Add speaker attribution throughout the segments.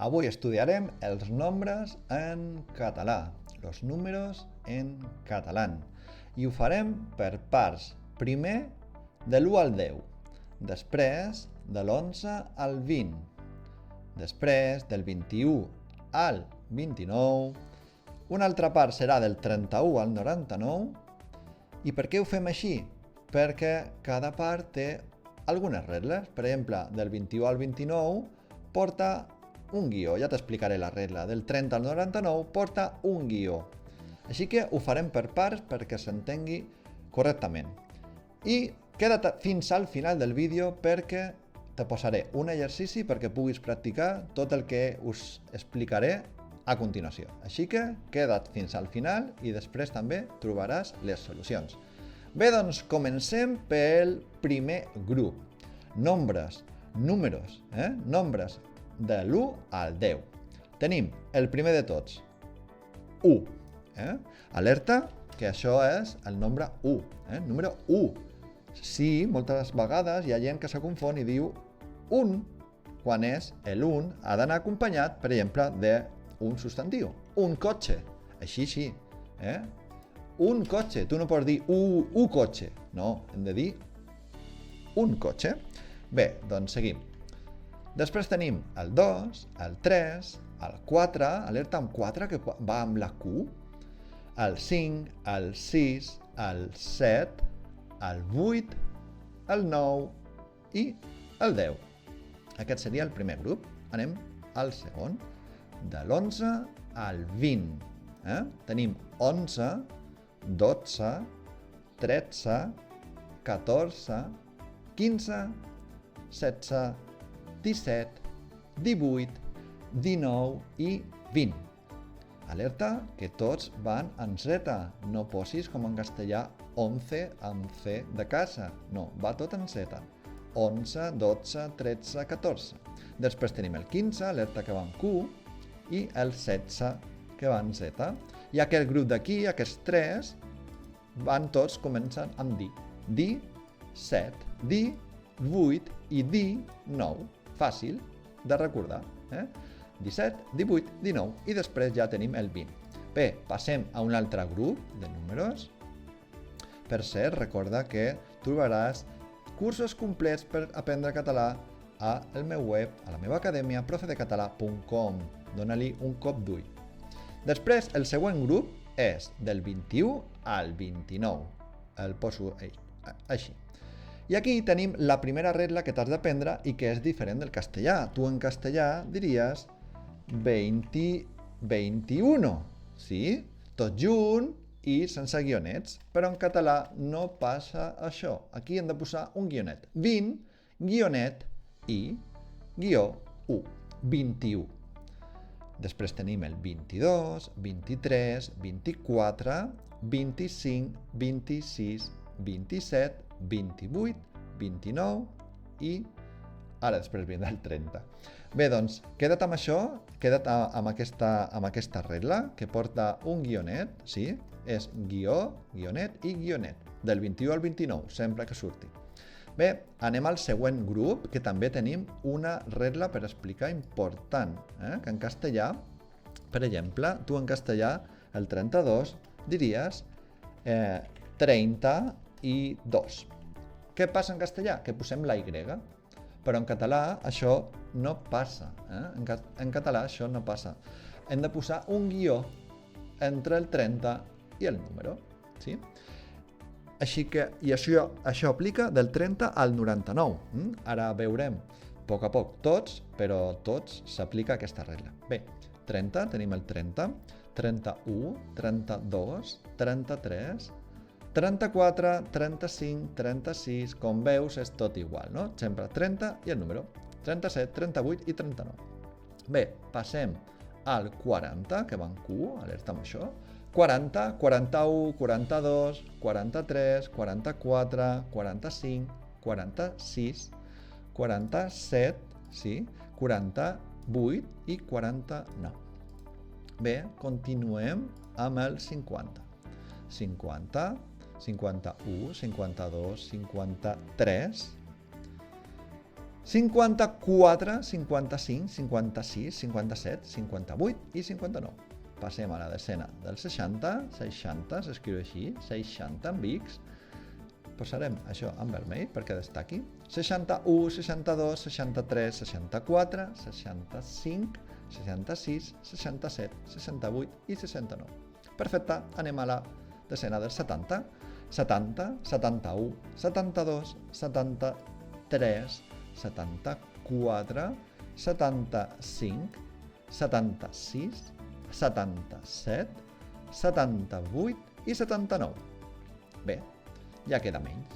Speaker 1: Avui estudiarem els nombres en català, los números en català. I ho farem per parts. Primer, de l'1 al 10. Després, de l'11 al 20. Després, del 21 al 29. Una altra part serà del 31 al 99. I per què ho fem així? Perquè cada part té algunes regles. Per exemple, del 21 al 29 porta un guió. Ja t'explicaré la regla. Del 30 al 99 porta un guió. Així que ho farem per parts perquè s'entengui correctament. I queda't fins al final del vídeo perquè te posaré un exercici perquè puguis practicar tot el que us explicaré a continuació. Així que queda't fins al final i després també trobaràs les solucions. Bé, doncs comencem pel primer grup. Nombres, números, nombres de l'1 al 10. Tenim el primer de tots, 1. Alerta que això és el nombre 1, número 1. Sí, moltes vegades hi ha gent que se confon i diu 1, quan és l'1 ha d'anar acompanyat, per exemple, d'un substantiu. Un cotxe, així sí. Un cotxe, tu no pots dir un cotxe, no, hem de dir un cotxe. Bé, doncs seguim. Després tenim el 2, el 3, el 4, alerta amb 4 que va amb la Q, el 5, el 6, el 7, el 8, el 9 i el 10. Aquest seria el primer grup. Anem al segon. De l'11 al 20. Tenim 11, 12, 13, 14, 15, 16, 17, 18, 19 i 20. Alerta que tots van en Z. No posis com en castellà 11 amb C de casa. No, va tot en Z. 11, 12, 13, 14. Després tenim el 15, alerta que va en Q, i el 16 que va en Z. I aquest grup d'aquí, aquests tres, van tots començant amb D. D7, D8 i D9. Fàcil de recordar. 17, 18, 19 i després ja tenim el 20. Bé, passem a un altre grup de números. Per cert, recorda que trobaràs cursos complets per aprendre català al meu web, a la meva acadèmia, profedecatalà.com. Dóna-li un cop d'ull. Després, el següent grup és del 21 al 29. El poso així. I aquí tenim la primera regla que t'has d'aprendre i que és diferent del castellà. Tu en castellà diries 20, 21, sí? Tot junt i sense guionets. Però en català no passa això. Aquí hem de posar un guionet. 20, guionet i guió 1. 21. Després tenim el 22, 23, 24, 25, 26, 27, 28, 29 i ara després vindrà el 30. Bé, doncs, queda't amb això, queda't amb aquesta regla que porta un guionet, sí? És guió, guionet i guionet, del 21 al 29, sempre que surti. Bé, anem al següent grup, que també tenim una regla per explicar important, que en castellà, per exemple, tu en castellà, el 32, diries 32. Què passa en castellà? Que posem la Y. Però en català això no passa. En català això no passa. Hem de posar un guió entre el 30 i el número. Sí? Així que, i això aplica del 30 al 99. Ara veurem a poc tots, però tots s'aplica aquesta regla. Bé, 30, tenim el 30, 31, 32, 33, 34, 35, 36, com veus és tot igual, no? Sempre 30 i el número, 37, 38 i 39. Bé, passem al 40, que va en Q, alerta amb això. 40, 41, 42, 43, 44, 45, 46, 47, sí, 48 i 49. Bé, continuem amb el 50. 50, 51, 52, 53, 54, 55, 56, 57, 58 i 59. Passem a la decena del 60, 60, s'escriu així, 60 amb X. Posarem això en vermell perquè destaqui. 61, 62, 63, 64, 65, 66, 67, 68 i 69. Perfecte, anem a la decena del 70. 70, 71, 72, 73, 74, 75, 76, 77, 78 i 79. Bé, ja queda menys.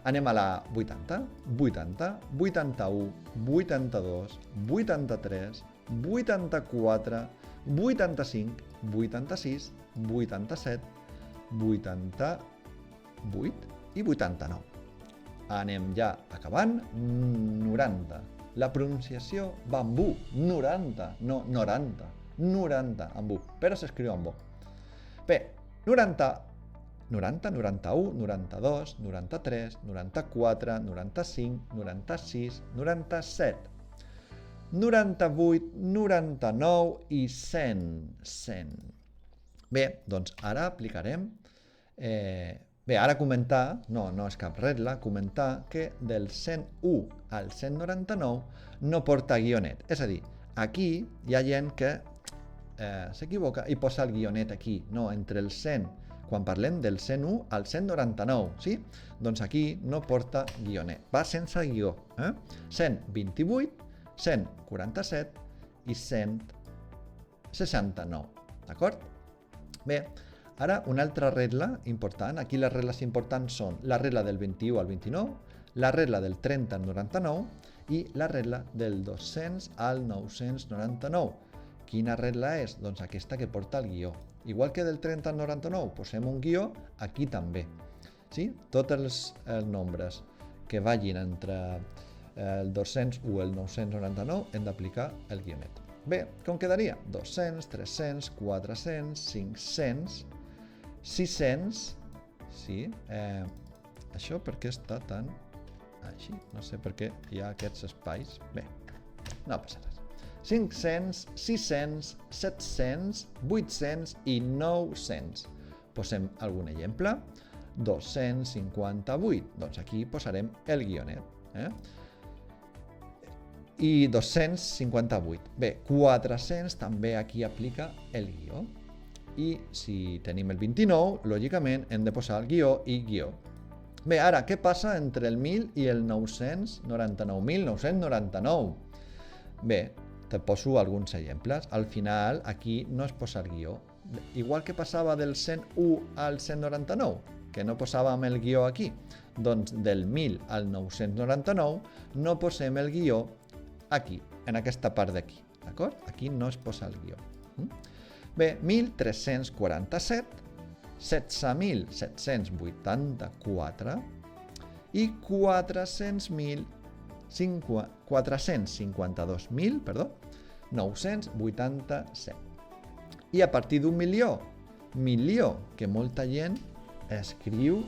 Speaker 1: Anem a la 80, 80, 81, 82, 83, 84, 85, 86, 87, 88 i 89. Anem ja acabant. 90. La pronunciació va amb U. 90, no 90. 90 amb U, però s'escriu amb O. Bé, 90, 90, 91, 92, 93, 94, 95, 96, 97, 98, 99 i 100. 100. Bé, doncs ara aplicarem... ara comentar, no és cap regla, comentar que del 101 al 199 no porta guionet. És a dir, aquí hi ha gent que s'equivoca i posa el guionet aquí, no, entre el 100, quan parlem del 101 al 199, sí? Doncs aquí no porta guionet, va sense guió. 128, 147 i 169, d'acord? Bé, ara una altra regla important, aquí les regles importants són la regla del 21 al 29, la regla del 30 al 99 i la regla del 200 al 999. Quina regla és? Doncs aquesta que porta el guió. Igual que del 30 al 99 posem un guió, aquí també. Sí? Tots els nombres que vagin entre el 200 o el 999 hem d'aplicar el guionet. Bé, com quedaria? 200, 300, 400, 500, 600, sí, això per què està tan així? No sé per què hi ha aquests espais. Bé, no passa res. 500, 600, 700, 800 i 900. Posem algun exemple. 258, doncs aquí posarem el guionet. I 258. Bé, 400 també aquí aplica el guió. I si tenim el 29, lògicament hem de posar el guió i guió. Bé, ara, què passa entre el 1000 i el 999? 1999. Bé, te poso alguns exemples. Al final, aquí no es posa el guió. Igual que passava del 101 al 199, que no posàvem el guió aquí. Doncs del 1000 al 999 no posem el guió aquí, en aquesta part d'aquí. D'acord? Aquí no es posa el guió. Bé, 1347, 16.784 i 452.987. I a partir d'un milió, que molta gent escriu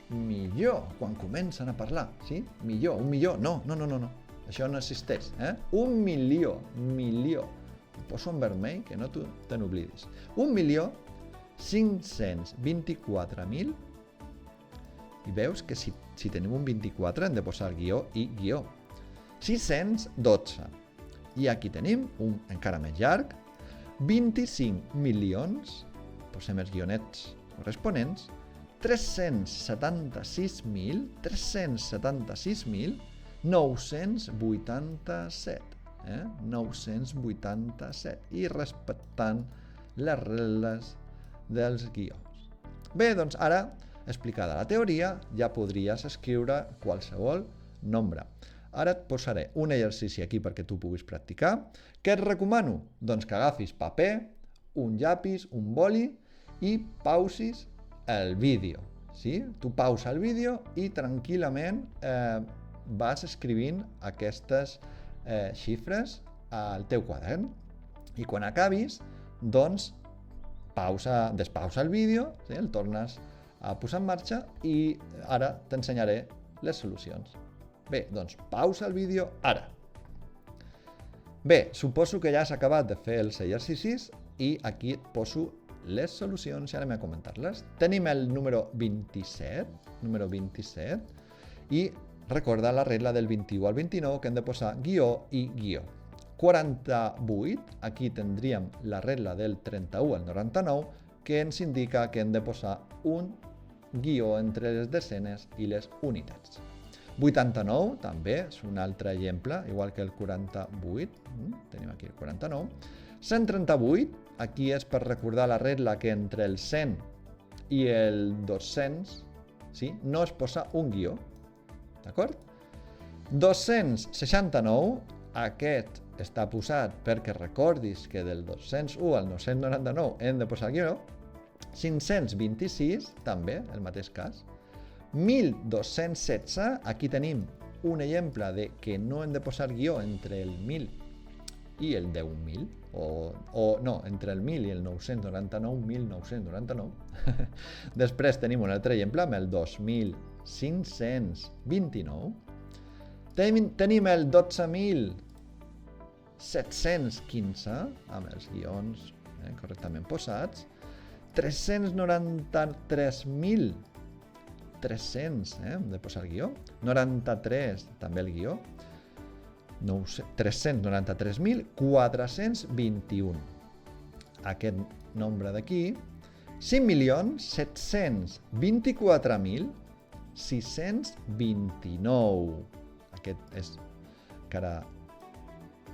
Speaker 1: millor quan comencen a parlar, sí? Millor, un milió, no. Això no existeix, Un milió. Ho poso en vermell, que no te n'oblidis. 1.524.000. I veus que si tenim un 24 hem de posar guió i guió. 612. I aquí tenim un encara més llarg. 25 milions, posem els guionets corresponents. 376.987. 987. I respectant les regles dels guions. Bé, doncs ara, explicada la teoria, ja podries escriure qualsevol nombre. Ara et posaré un exercici aquí perquè tu puguis practicar. Què et recomano? Doncs que agafis paper, un llapis, un boli i pausis el vídeo. Sí? Tu pausa el vídeo i tranquil·lament vas escrivint aquestes xifres al teu quadern. I quan acabis, doncs, despausa el vídeo, sí? El tornes a posar en marxa i ara t'ensenyaré les solucions. Bé, doncs pausa el vídeo ara. Bé, suposo que ja has acabat de fer els exercicis i aquí et poso les solucions i anem a comentar-les. Tenim el número 27, i recorda la regla del 21 al 29 que hem de posar guió i guió. 48, aquí tindríem la regla del 31 al 99 que ens indica que hem de posar un guió entre les desenes i les unitats. 89 també és un altre exemple, igual que el 48, tenim aquí el 49. 138, aquí és per recordar la regla que entre el 100 i el 200 no es posa un guió, d'acord? 269, aquest està posat perquè recordis que del 201 al 999 hem de posar guió. 526, també, el mateix cas. 1216, aquí tenim un exemple de que no hem de posar guió entre el 1000 i el 10.000, entre el 1000 i el 999, 1999. Després tenim un altre exemple amb el 2529. Tenim el 12.715, amb els guions correctament posats. 393.300, hem de posar el guió. 93, també el guió. 393.421. Aquest nombre d'aquí. 5.724.629. Aquest és encara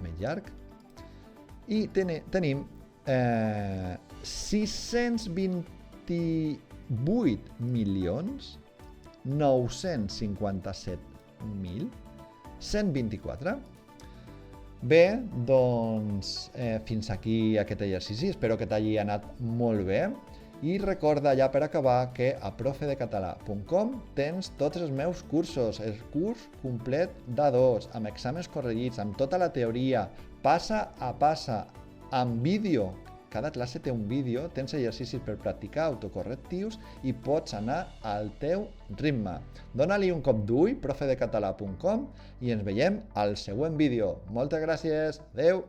Speaker 1: més llarg. I tenim 628.957.124. Bé, doncs fins aquí aquest exercici. Espero que t'hagi anat molt bé. I recorda ja per acabar que a profedecatalà.com tens tots els meus cursos, el curs complet d'A2, amb exàmens corregits, amb tota la teoria, passa a passa, amb vídeo. Cada classe té un vídeo, tens exercicis per practicar autocorrectius i pots anar al teu ritme. Dóna-li un cop d'ull, profedecatalà.com, i ens veiem al següent vídeo. Moltes gràcies, adeu!